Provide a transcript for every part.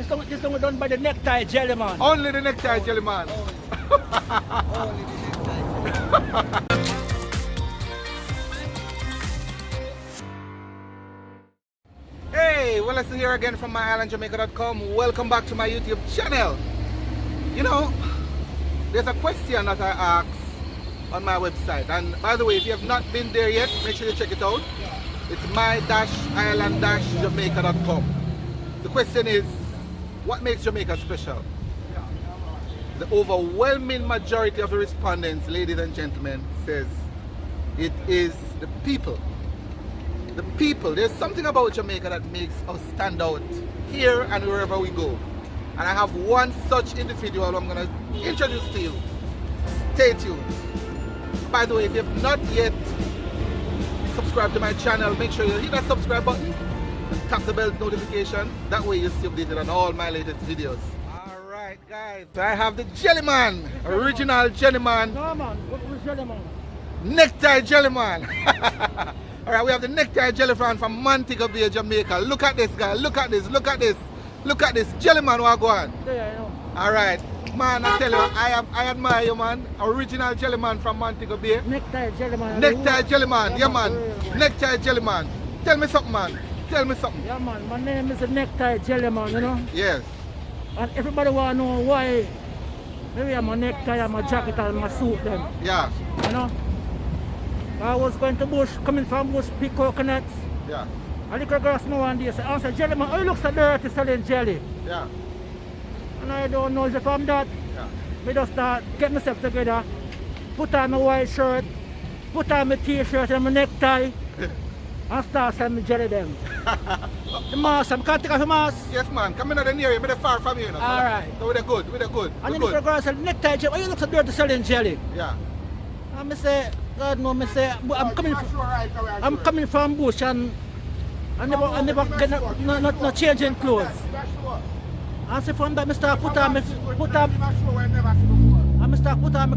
This song was done by the Necktie Jellyman. Only the Necktie Jellyman. Only the Necktie. Hey, well, listen here again from My-Island-Jamaica.com. Welcome back to my YouTube channel. You know, there's a question that I asked on my website. And by the way, if you have not been there yet, make sure you check it out. It's My-Island-Jamaica.com. The question is, what makes Jamaica special? The overwhelming majority of the respondents, ladies and gentlemen, says it is the people. The people. There's something about Jamaica that makes us stand out here and wherever we go. And I have one such individual I'm going to introduce to you. Stay tuned. By the way, if you have not yet subscribed to my channel, make sure you hit that subscribe button and tap the bell notification. That way you'll stay updated on all my latest videos. Alright guys, I have the Jellyman, original Jellyman. No man, what was Jellyman? Necktie Jellyman. Alright, we have the Necktie Jellyman from Montego Bay, Jamaica. Look at this guy, look at this, look at this. Look at this, Jellyman, what go on? Yeah, I know. Alright, man, I tell you, I admire you, man. Original Jellyman from Montego Bay. Necktie Jellyman. Necktie Jellyman, yeah man. Necktie Jellyman. Tell me something, man. Tell me something. Yeah man, my name is the Necktie Jellyman, you know? Yes. And everybody want to know why maybe I'm a necktie and my jacket and my suit then. Yeah. You know? I was going to bush, coming from bush, pick coconuts. Yeah. A little girl me one day said, I said, Jellyman, oh you look so dirty selling jelly. Yeah. And I don't know if I'm that. Yeah. I just start, get myself together, put on my white shirt, put on my t-shirt and my necktie, and start selling my jelly them. The mask, I can't take off the mask. Yes man, come in the near you, but far from you. You know, so alright. So we're good, we're good. And We're then the good. girl said, necktie jelly, oh you look so dirty selling jelly. Yeah. And I say, God no, I say, I'm coming from bush and I never get no changing clothes. And so from that I start put on my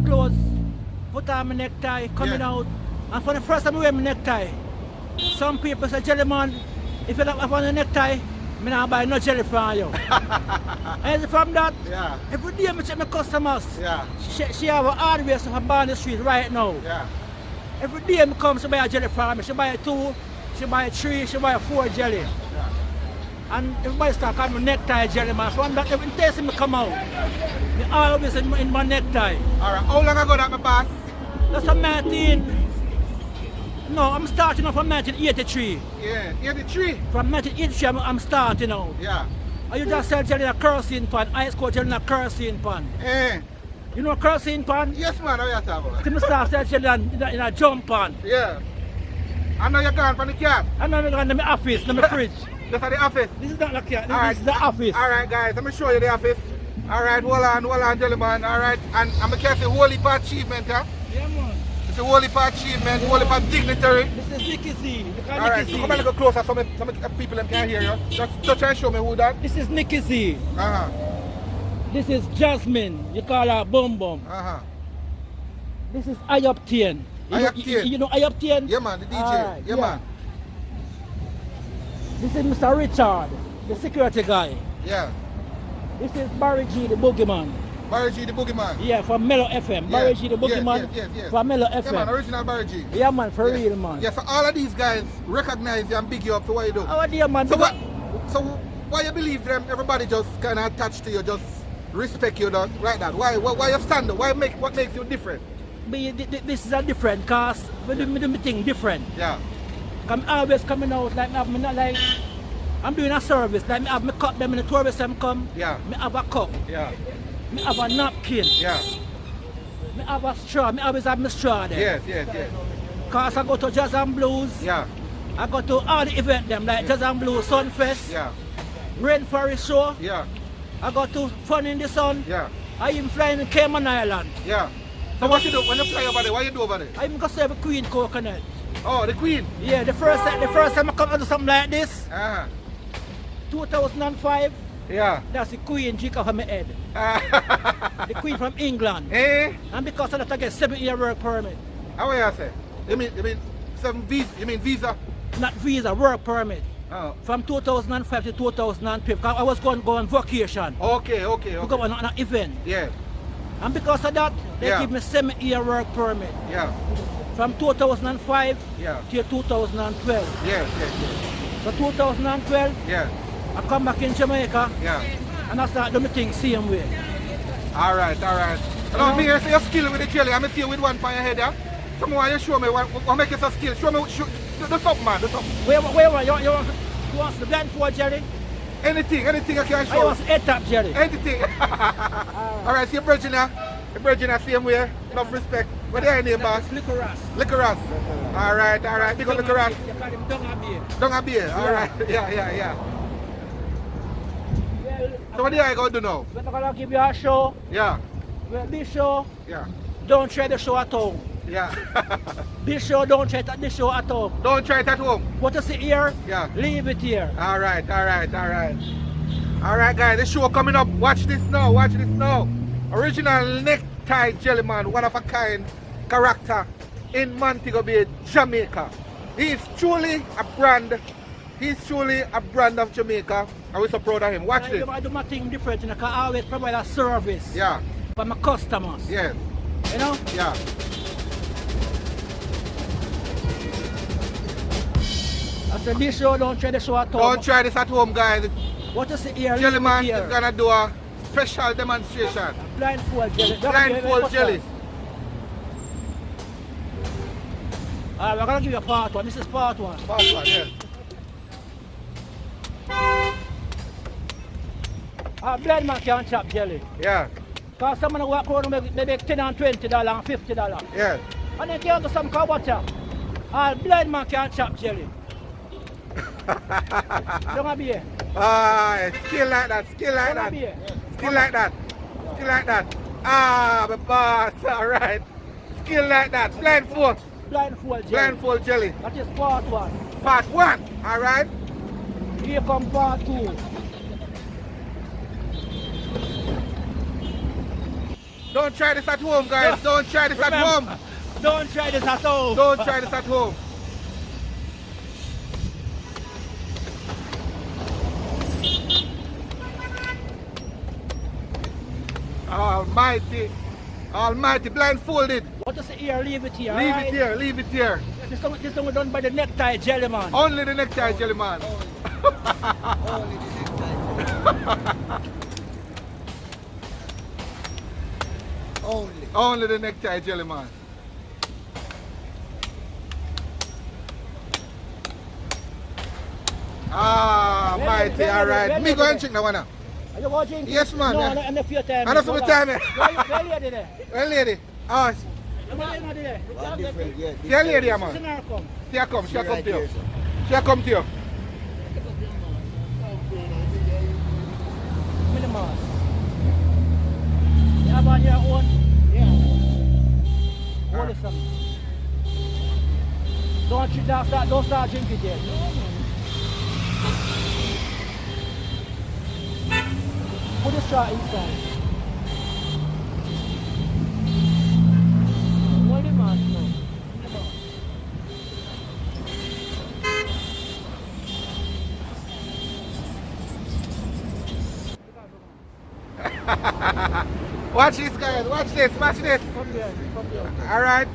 clothes, put on my necktie, coming out. And for the first time I wear my necktie, some people say, Jellyman, if you don't have on a necktie, I don't buy no jelly from you. And from that, Yeah. every day I check my customers. Yeah. She have a hardware stuff on the street right now. Yeah. Every day I come, she buy a jelly from me. She buy 2, she buy 3, she buy 4 jelly. Yeah. And everybody start calling me Necktie Jellyman. From that, every time me come out, me always in my necktie. Alright, how long ago that my pass? That's from 19. No, I'm starting off from 1983. Yeah, 83. From 1983, I'm starting out. Yeah. And you just sell jelly in a kerosene pan, ice cold jelly in a kerosene pan. Eh. You know a kerosene pan? Yes man, how you talking about? Then I start selling jelly in a jump pan. Yeah. I know you're gone from the cab. And now I'm going to my office, to my fridge. That's at the office. This is not the cat, Alright. this is the office. Alright guys, let me show you the office. Alright, hold on, Jellyman. Alright, and I'm going to say whole heap of achievement, huh? Yeah man. It's a whole heap of achievement, whole heap of dignitary. This is Nicky Z. Alright, so come a little closer so some people them can hear you. Just try and show me who that. This is Nicky Z. Uh-huh. This is Jasmine. You call her Bum Bum. Uh-huh. This is Ayoptian. You know Ayoptian? Yeah man, the DJ. Alright, yeah man. This is Mr. Richard, the security guy. Yeah. This is Barry G, the boogeyman. Barry G the Boogeyman. Yeah, from Mellow FM. Yeah, Barry G, the boogeyman yes. from Mellow Yeah man, FM. original Barry G. Yeah man, for real man. Yeah, so all of these guys recognize you and big you up for what you do. Our dear man. So why you believe them? Everybody just kind of attached to you, just respect you like that. Why you stand up? What makes you different? This is a different cause. We do my thing different. Yeah. I'm always coming out like me not like I'm doing a service. Like me have my cup them in the tourist them come. Yeah. Me have a cup. Yeah. Me have a napkin. Yeah. Me have a straw. Me always have my straw there. Yes. Cause I go to Jazz and Blues. Yeah. I go to all the event them like Jazz and Blues, Sunfest, Yeah. Rainforest Show. Yeah. I go to Fun in the Sun. Yeah. I even fly in Cayman Islands. Yeah. So what you do when you fly over there? What you do over there? I even go serve Queen coconut. Oh, the Queen. Yeah, the first time I come to do something like this, Uh-huh. 2005. Yeah. That's the Queen drink off of my head. The Queen from England. Eh? And because of that I get 7-year work permit. How will you say? You mean visa? You mean visa? Not visa, work permit. Oh. from 2005 to 2012 because I was going on vacation. Okay. To go on an event. Yeah. And because of that, they Yeah. give me 7-year work permit. Yeah. From 2005 Yeah. till 2012. Yes. So 2012, Yeah. I come back in Jamaica Yeah. and I start doing my thing same way. All right. Now, me, see your skill with the jelly. I'm see you with one on your head, yeah? Someone you show me what make you so skill. Show me, do something, man, do something. Where you want the blindfold jelly? Anything I can I show. want head top jelly. Anything. All right, see your virgin now. The virgin the same way. Enough respect. What are your name, boss? Licorice. Licorice. All right. Big up Licorice. You call him Dunga Beer. Don't be. All right. Yeah. So what do I go do now? We're going to give you a show. Yeah. This show, Yeah. don't try the show at home. Yeah. This show, don't try this show at home. Don't try it at home. What you see here, Yeah. leave it here. All right. All right, guys, the show coming up. Watch this now. Original Necktie Jellyman, one of a kind character in Montego Bay, Jamaica. He's truly a brand. He's truly a brand of Jamaica, and we're so proud of him. Watch this. I do my thing different, you know, 'cause I always provide a service Yeah. for my customers. Yeah. You know? Yeah. I said, this show, don't try the show at home. Don't try this at home, guys. What you see here, leave it Jellyman here. is gonna do a special demonstration. Blindfold jelly. Blindfold jelly. Alright, we're gonna give you a part one. This is part one. Fast one, yeah. Blind man can't chop jelly. Yeah. Because someone walk around and make $10 and $20 and $50. Yeah. And then can't do some kawacha. Blind man can't chop jelly. Don't be here. Skill like that. Don't be here. Skill like that. My boss, alright. Skill like that. Blindfold jelly. That is part one. Part 1, alright? Here come part 2. Don't try this at home, guys. Don't try this at home. Don't try this at home. Don't try this at home. Almighty, blindfolded. What you say here, leave it here. Leave it here. This one was done by the Necktie Jellyman. Only the Necktie Jellyman. Only the necktie. Only the Necktie Jellyman. Mighty, alright. Me go and check that one now. Are you watching? Yes, man. No, Yeah. and if your time. I know some time. Where lady there? Well, lady. Oh, Where lady there? One different, yeah. see a lady, She's man. in her come. She come to Right you. here, sir. She come to you. Minimal. You have on your own? Yeah. Hold it some. Don't start drinking yet. Put the straw inside. Hold him on, no. Watch this, guys. Watch this. Come here. Alright.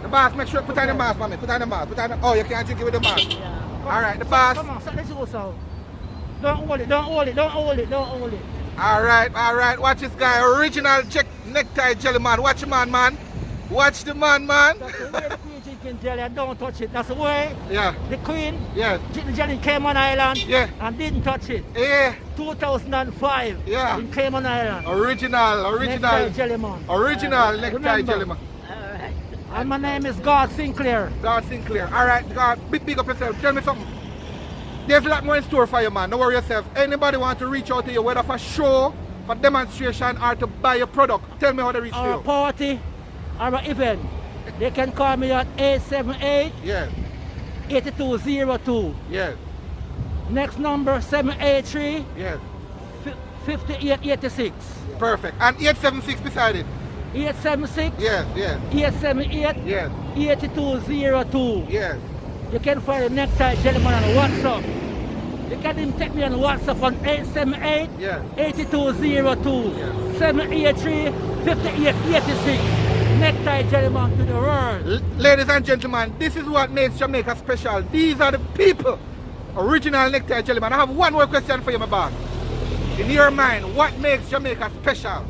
The boss, make sure put on the mask, mommy. Put on the mask. Oh, you can't drink it with the mask. Yeah. Alright, the boss. Come on, let's go, so. Don't hold it. Alright. Watch this guy. Original Necktie Jellyman. Watch the man. Watch the man. That's the way the queen drinking jelly and don't touch it. That's the way Yeah. the queen Yeah. did the jelly in Cayman Islands Yeah. and didn't touch it. Yeah. 2005 Yeah. in Cayman Islands. Original Necktie Jellyman. Necktie Remember. Jellyman. And my name is God Sinclair. God Sinclair. Alright, God, big up yourself. Tell me something. There's a lot more in store for you, man. Don't worry yourself. Anybody want to reach out to you, whether for show, for demonstration, or to buy your product, tell me how to reach Or a you. party or an event. They can call me at 878 Yeah, 8202. yeah, Next number 783 yeah. 5886. Perfect. And 876 beside it. 876 Yes, 878 yes, 8202. yes. You can find the Necktie Jellyman on WhatsApp. You can even text me on WhatsApp on 878 Yeah. 8202 Yeah. 783 5886. Necktie Jellyman to the world. Ladies and gentlemen, this is what makes Jamaica special. These are the people. Original Necktie Jellyman. I have one more question for you, my boss. In your mind, what makes Jamaica special?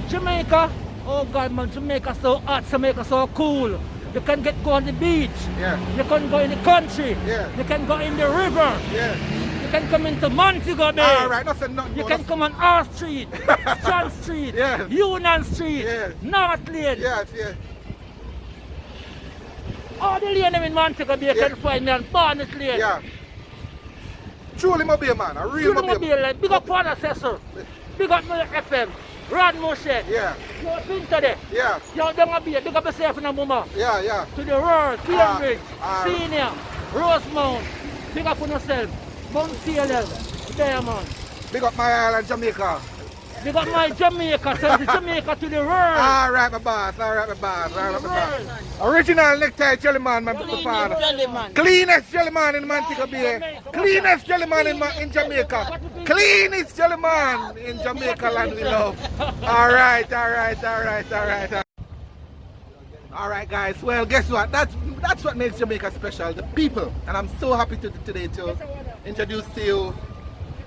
Jamaica, oh God man, Jamaica so hot, Jamaica so cool. You can go on the beach. Yeah. You can go in the country. Yeah. You can go in the river. Yeah. You can come into Montego Bay. All right, nothing, nothing. You can come on R Street, John Street, Yes. Union Street, Yes. North Lane. Yes, yes. All the lane in Montego Bay you Yeah. can find me on Barnet Lane. Yeah. Truly mobile, man. A real Truly mobile. mobile, like, big up Father Cecil, big up my FM, Rod Moshe, Yeah. yo Pinto there, Yeah. yo Dunga Bay, big up yourself in a mama, Yeah, yeah. to the world, Cambridge, ah. Senior, Rosemount, big up on yourself, Mount CLL, there man, Big up My-Island-Jamaica. big up my Jamaica, send the Jamaica to the world. All right, my boss. All right, my boss. All right, my boss. Original Necktie Jellyman, my father. Jellyman. Cleanest Jellyman in Montego Bay. Cleanest Jellyman in Jamaica. Cleanest Jellyman in Jamaica land we love. All right, all right, all right, all right. All right, guys. Well, guess what? That's what makes Jamaica special. The people, and I'm so happy today to introduce to you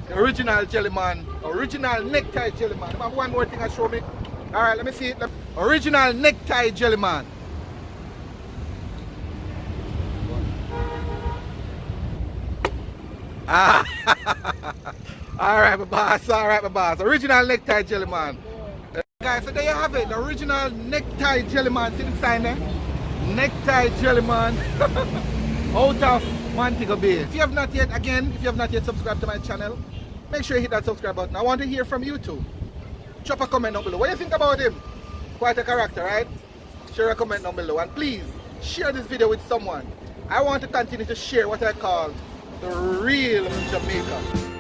the original Jellyman, original Necktie Jellyman. I have one more thing to show me. All right, let me see it. Original Necktie Jellyman. Ah, all right, my boss. All right, my boss. Original Necktie Jellyman. Guys, so there you have it. The original Necktie Jellyman. See the sign there? Necktie Jellyman. Out of Montego Bay. If you have not yet, again, if you have not yet subscribed to my channel, make sure you hit that subscribe button. I want to hear from you too. Drop a comment down below. What do you think about him? Quite a character, right? Share a comment down below. And please, share this video with someone. I want to continue to share what I call the real Jamaica.